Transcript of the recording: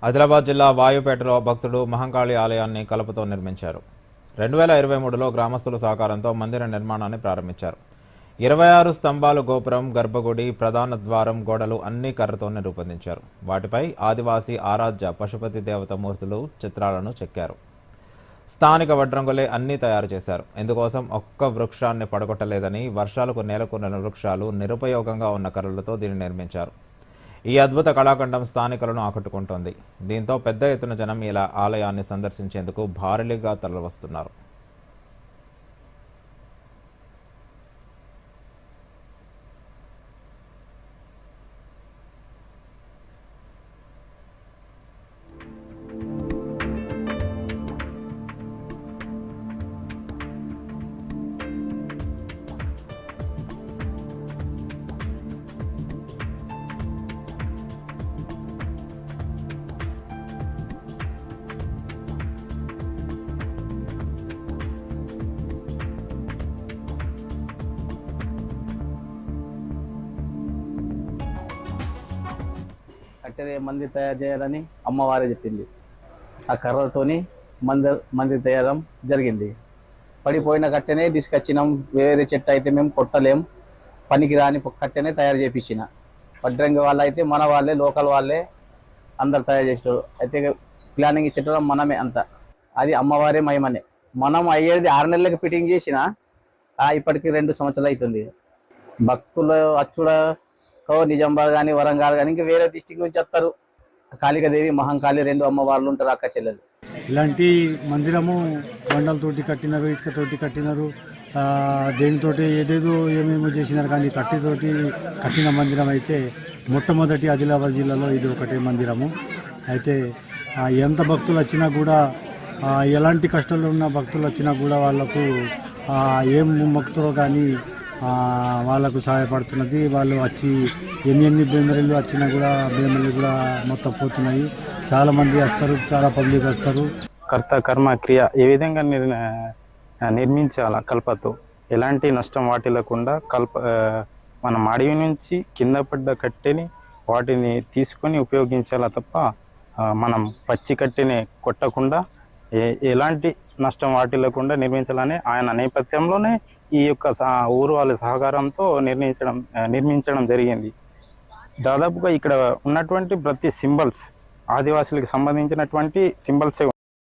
ఆదిలాబాద్ జిల్లా వాయుపేటలో భక్తుడు మహంకాళి ఆలయాన్ని కలపతో నిర్మించారు. 2023లో గ్రామస్తుల సహకారంతో మందిర నిర్మాణాన్ని ప్రారంభించారు. 26 స్తంభాలు గోపురం, గర్భగుడి, ప్రధాన ద్వారం గోడలు అన్ని కర్రతోనే రూపొందించారు. వాటిపై ఆదివాసీ ఆరాధ్య పశుపతి దేవత మూర్తులు చిత్రాలను చెక్కారు. స్థానిక వడ్రంగులే అన్నీ తయారు చేశారు. ఇందుకోసం ఒక్క వృక్షాన్ని పడగొట్టలేదని, వర్షాలకు నేలకొన్న వృక్షాలు నిరుపయోగంగా ఉన్న కర్రలతో దీన్ని నిర్మించారు. ఈ అద్భుత కళాఖండం స్థానికులను ఆకట్టుకుంటోంది. దీంతో పెద్ద ఎత్తున జనం ఇలా ఆలయాన్ని సందర్శించేందుకు భారీగా తరలివస్తున్నారు. కట్టెదే మందిర్ తయారు చేయాలని అమ్మవారే చెప్పింది. ఆ కర్రలతోని మందిర్ తయారం జరిగింది. పడిపోయిన కట్టెనే తీసుకొచ్చినాం. వేరే చెట్టు అయితే మేము కొట్టలేం, పనికి రాని కట్టెనే తయారు చేయించిన. వడ్రంగి వాళ్ళు అయితే మన వాళ్ళే, లోకల్ వాళ్ళే అందరు తయారు చేసేటోడు. అయితే ప్లానింగ్ ఇచ్చేటోడు మనమే అంతా. అది అమ్మవారే మహిమనే. మనం అయ్యేది 6 నెలలకు ఫిట్టింగ్ చేసిన ఇప్పటికి 2 సంవత్సరాలు అవుతుంది. భక్తులు అచ్చుడ నిజామాబాద్ కానీ, వరంగల్ కానీ, ఇంకా వేరే డిస్టిక్ నుంచి వస్తారు. కాళికాదేవి, మహంకాళి 2 అమ్మవార్లు ఉంటారు, అక్క చెల్లెలు. ఇలాంటి మందిరము బండలతోటి కట్టినారు, ఇటుకతోటి కట్టినారు, దేనితోటి ఏదేదో ఏమేమో చేసినారు. కానీ కట్టితోటి కట్టిన మందిరం అయితే మొట్టమొదటి ఆదిలాబాద్ జిల్లాలో ఇది ఒకటే మందిరము. అయితే ఎంత భక్తులు వచ్చినా కూడా, ఎలాంటి కష్టాలు ఉన్న భక్తులు వచ్చినా కూడా వాళ్ళకు ఏం భక్తులు కానీ వాళ్ళకు సహాయపడుతున్నది. వాళ్ళు వచ్చి ఎన్ని బేమరీలు వచ్చినా కూడా బేమరీలు కూడా మొత్తం పోతున్నాయి. చాలామంది వస్తారు, చాలా పబ్లిక్ వస్తారు. కర్త కర్మ క్రియ ఏ విధంగా నిర్మించాల కల్పతో ఎలాంటి నష్టం వాటిల్లకుండా మనం అడవి నుంచి కింద పడ్డ కట్టెని వాటిని తీసుకొని ఉపయోగించాలా తప్ప మనం పచ్చి కట్టెని కొట్టకుండా ఎలాంటి నష్టం వాటిల్లకుండా నిర్మించాలని ఆయన నేపథ్యంలోనే ఈ యొక్క ఊరు వాళ్ళ సహకారంతో నిర్మించడం జరిగింది. దాదాపుగా ఇక్కడ ఉన్నటువంటి ప్రతి సింబల్స్ ఆదివాసులకు సంబంధించినటువంటి సింబల్సే